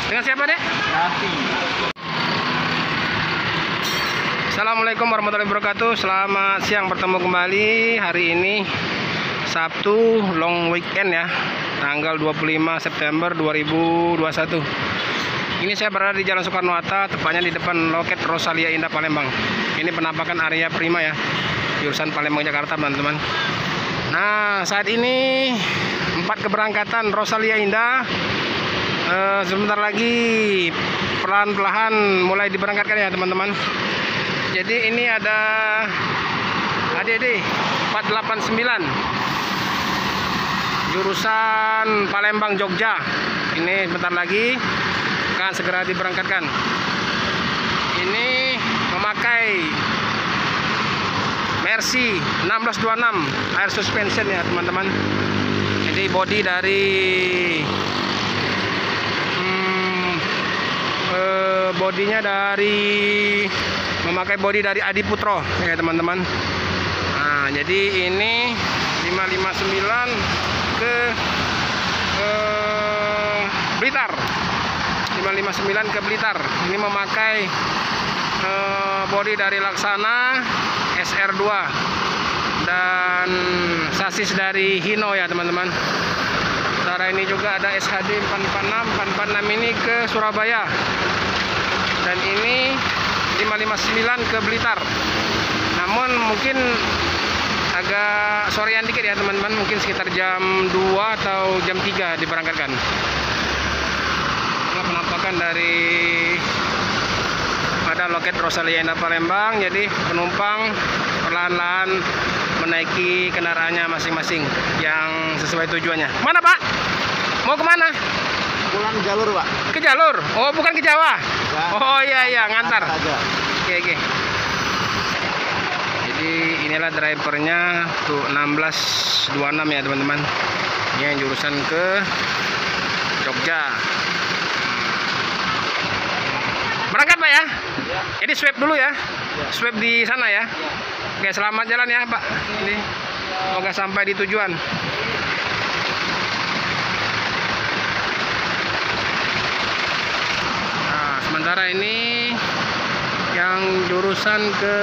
Dengan siapa, Dek? Raffi. Assalamualaikum warahmatullahi wabarakatuh. Selamat siang, bertemu kembali hari ini Sabtu long weekend ya, tanggal 25 September 2021. Ini saya berada di Jalan Soekarno-Hatta, tepatnya di depan loket Rosalia Indah Palembang. Ini penampakan area Prima ya, jurusan Palembang Jakarta, teman-teman. Nah, saat ini 4 keberangkatan Rosalia Indah. Sebentar lagi perlahan-lahan mulai diberangkatkan ya, teman-teman. Jadi ini ada ADD 489 jurusan Palembang Jogja. Ini bentar lagi akan segera diberangkatkan. Ini memakai Mercy 1626 air suspension ya, teman-teman. Jadi bodi dari bodinya dari memakai bodi dari Adi Putro ya, teman-teman. Nah, jadi ini 559 ke Blitar. 559 ke Blitar. Ini memakai bodi dari Laksana SR2 dan sasis dari Hino ya, teman-teman. Sementara ini juga ada SHD 446 ini ke Surabaya. Dan ini 559 ke Blitar. Namun mungkin agak sorean dikit ya, teman-teman. Mungkin sekitar jam 2 atau jam 3 diberangkatkan. Ini penampakan dari pada loket Rosalia Indah Palembang. Jadi penumpang perlahan-lahan menaiki kendaraannya masing-masing yang sesuai tujuannya. Mana, Pak? Mau kemana? Pulang jalur, Pak. Ke jalur? Oh, bukan ke Jawa? Ya. Oh iya, ngantar. Aja. Oke. Jadi inilah drivernya tuh 1626 ya, teman-teman. Ini yang jurusan ke Jogja. Berangkat, Pak ya? Ya. Jadi swab dulu ya. Ya. Swab di sana ya. Ya. Oke, selamat jalan ya, Pak. Ini semoga sampai di tujuan. Nah, sementara ini yang jurusan ke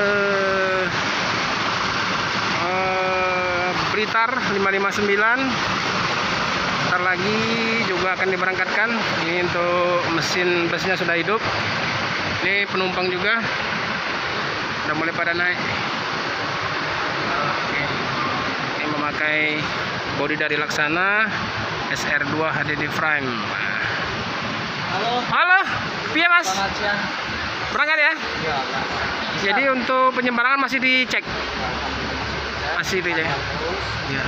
Blitar 559 ntar lagi juga akan diberangkatkan. Ini untuk mesin busnya sudah hidup. Ini penumpang juga udah mulai pada naik. Oke. Ini memakai bodi dari Laksana SR2 HDD frame. Halo, piye Mas? Selamat siang. Berangkat ya? Iya, Pak. Jadi untuk penyeberangan masih dicek? Masih dicek. Ya.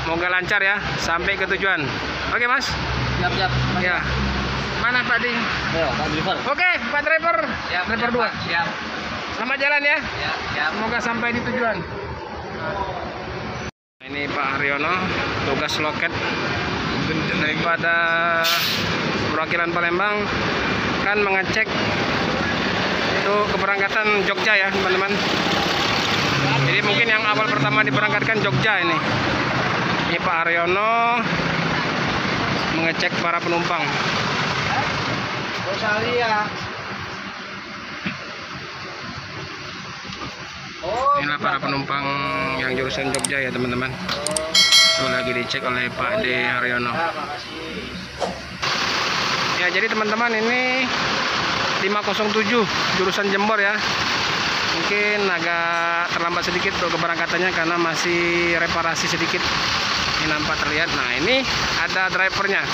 Semoga lancar ya sampai ke tujuan. Oke, Mas? Siap. Ya. Mana Pak Ding? Ayo, Pak driver. Oke, Pak driver. Siap, Driver siap, 2. Pak. Siap. Selamat jalan ya. Siap. Semoga sampai di tujuan. Ini Pak Haryono, tugas loket daripada perwakilan Palembang kan mengecek untuk keberangkatan Jogja ya, teman-teman. Jadi mungkin yang awal pertama diberangkatkan Jogja ini. Ini Pak Haryono mengecek para penumpang. Rosalia. Inilah para penumpang yang jurusan Jogja ya, teman-teman. Itu lagi dicek oleh Pak D. Haryono. Ya, jadi teman-teman ini 507 jurusan Jember ya. Mungkin agak terlambat sedikit untuk keberangkatannya karena masih reparasi sedikit. Ini nampak terlihat. Nah, ini ada drivernya.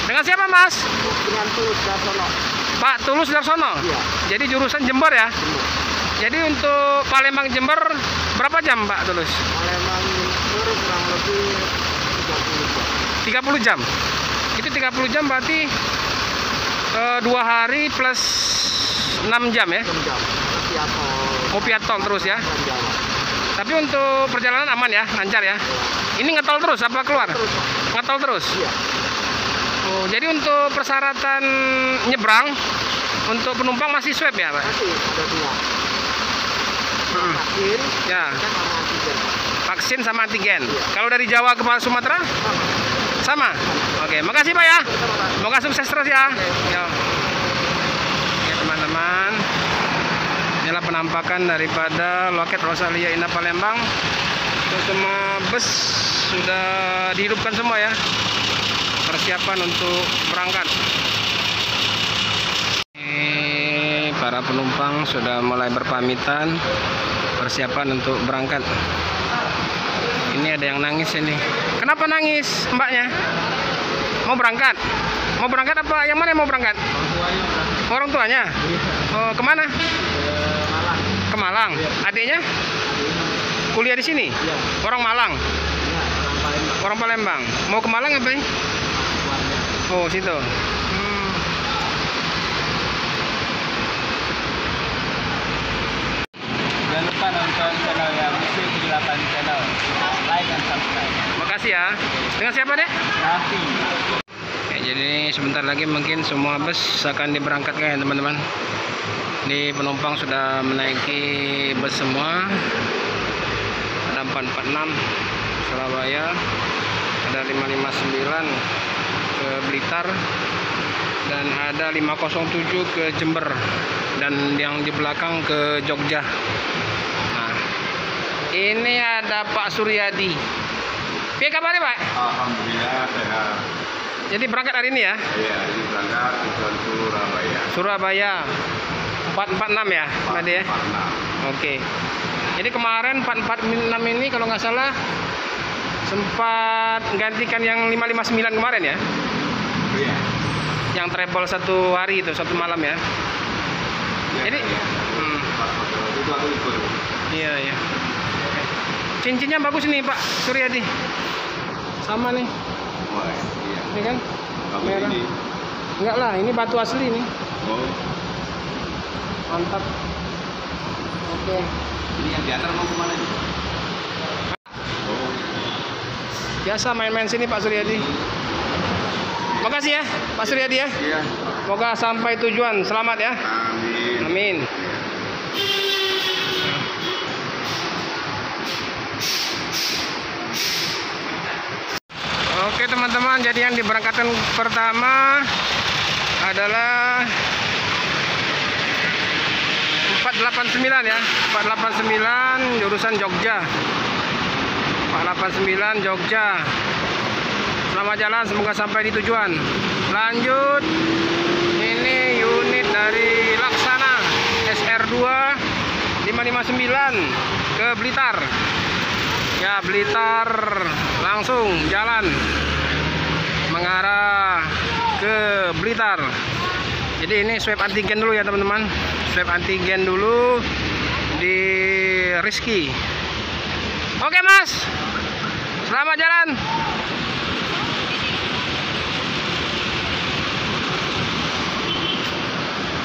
Dengan siapa, Mas? Dengan Tulus Darsono. Pak Tulus Darsono. Iya. Jadi jurusan Jember ya. Jadi untuk Palembang Jember berapa jam, Pak Tulus? Palembang Jember kurang lebih 30 jam. Itu 30 jam berarti 2 hari plus 6 jam ya. 30 jam. Oh, via tol terus ya. Tapi untuk perjalanan aman ya, lancar ya. Ini ngetol terus apa keluar? Terus, Pak. Ngetol terus. Iya. Oh, jadi untuk persyaratan nyebrang untuk penumpang masih swab ya, Pak? Masih ada 2. Vaksin, Ya, kita sama antigen. vaksin sama antigen. Iya. Kalau dari Jawa ke Sumatera Sama. sama? Oke, makasih Pak ya. Sama-sama, Pak. Semoga sukses terus ya. Yo. Oke teman-teman, inilah penampakan daripada loket Rosalia Indah Palembang. Untuk semua bus sudah dihidupkan semua ya, persiapan untuk berangkat. Para penumpang sudah mulai berpamitan, persiapan untuk berangkat. Ini ada yang nangis ini. Kenapa nangis mbaknya? Mau berangkat? Mau berangkat apa? Yang mana yang mau berangkat? Orang tuanya? Oh, kemana? Malang. Ke Malang. Adiknya? Kuliah di sini? Iya. Orang Malang? Iya, orang Palembang. Orang Palembang. Mau ke Malang apa ini? Keluarga. Oh, situ. Jangan lupa nonton channel yang Muslim 78 channel. Like and subscribe. Makasih ya. Dengan siapa, Dek? Raffi. Ya, jadi sebentar lagi mungkin semua bus akan diberangkatkan ya teman-teman. Ini penumpang sudah menaiki bus semua. Ada 446 Surabaya, ada 559 ke Blitar, dan ada 507 ke Jember, dan yang di belakang ke Jogja. Nah, ini ada Pak Suryadi. Piye kabarnya Pak? Alhamdulillah sehat. Jadi berangkat hari ini ya? Iya, ini berangkat tujuan Surabaya. Surabaya 446 ya tadi ya? 446. Oke. Jadi kemarin 446 ini kalau nggak salah sempat gantikan yang 559 kemarin ya? Iya. Yang travel satu hari itu, satu malam ya? Iya, Jadi, iya. Pas waktu itu aku ikut. Iya, iya. Oke. Cincinnya bagus nih Pak Suryadi. Sama nih, Wah, iya. ini kan? Kamu Merah. ini. Enggak lah, ini batu asli nih. Oh, Mantap. Oke. ini yang diantar mau kemana nih? Oh, Biasa main-main sini Pak Suryadi. Makasih ya Pak Suryadi ya. iya. Semoga sampai tujuan selamat ya. Amin. Amin. Oke teman-teman, jadi yang diberangkatkan pertama adalah 489 ya. 489 jurusan Jogja. 489 Jogja. Selamat jalan, semoga sampai di tujuan. Lanjut, ini unit dari Laksana SR2 559 ke Blitar. Ya, Blitar langsung jalan mengarah ke Blitar. Jadi ini swab antigen dulu ya teman-teman. Swab antigen dulu di Rizky. Oke Mas, selamat jalan.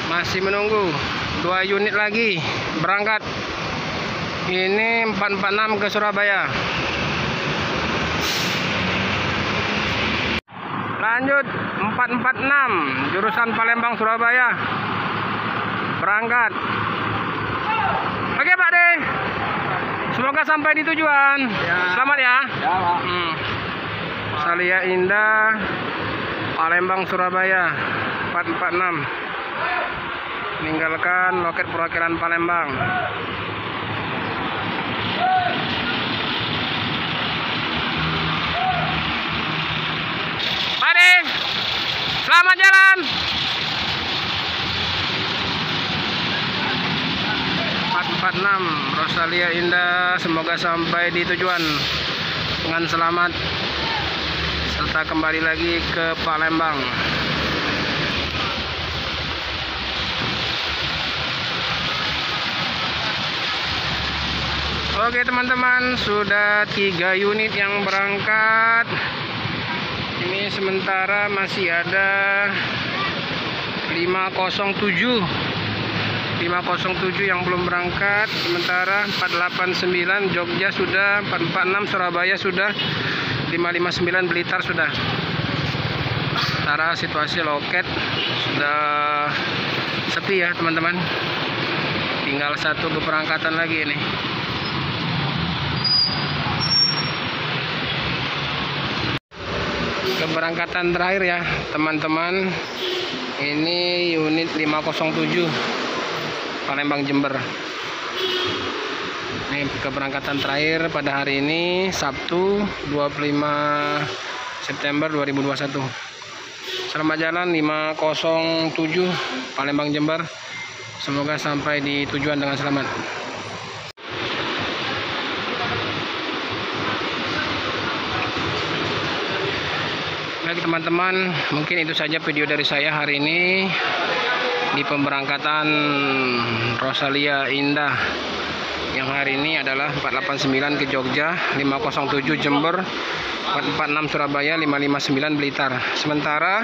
Masih menunggu 2 unit lagi berangkat. Ini 446 ke Surabaya. Lanjut 446 jurusan Palembang Surabaya berangkat. Oke Pak De, semoga sampai di tujuan. Ya. Selamat ya. Ya, Pak. Rosalia Indah Palembang Surabaya 446. Meninggalkan loket perwakilan Palembang. Pade, selamat jalan. 446 Rosalia Indah, semoga sampai di tujuan dengan selamat serta kembali lagi ke Palembang. Oke teman-teman, sudah 3 unit yang berangkat. Ini sementara masih ada 507 yang belum berangkat. Sementara 489 Jogja sudah, 446 Surabaya sudah, 559 Blitar sudah. Sementara situasi loket sudah sepi ya teman-teman. Tinggal 1 keberangkatan lagi ini. keberangkatan terakhir ya teman-teman. Ini unit 507 Palembang Jember. Ini keberangkatan terakhir pada hari ini Sabtu 25 September 2021. Selamat jalan 507 Palembang Jember. Semoga sampai di tujuan dengan selamat. Baik teman-teman, mungkin itu saja video dari saya hari ini di pemberangkatan Rosalia Indah yang hari ini adalah 489 ke Jogja, 507 Jember, 446 Surabaya, 559 Blitar. Sementara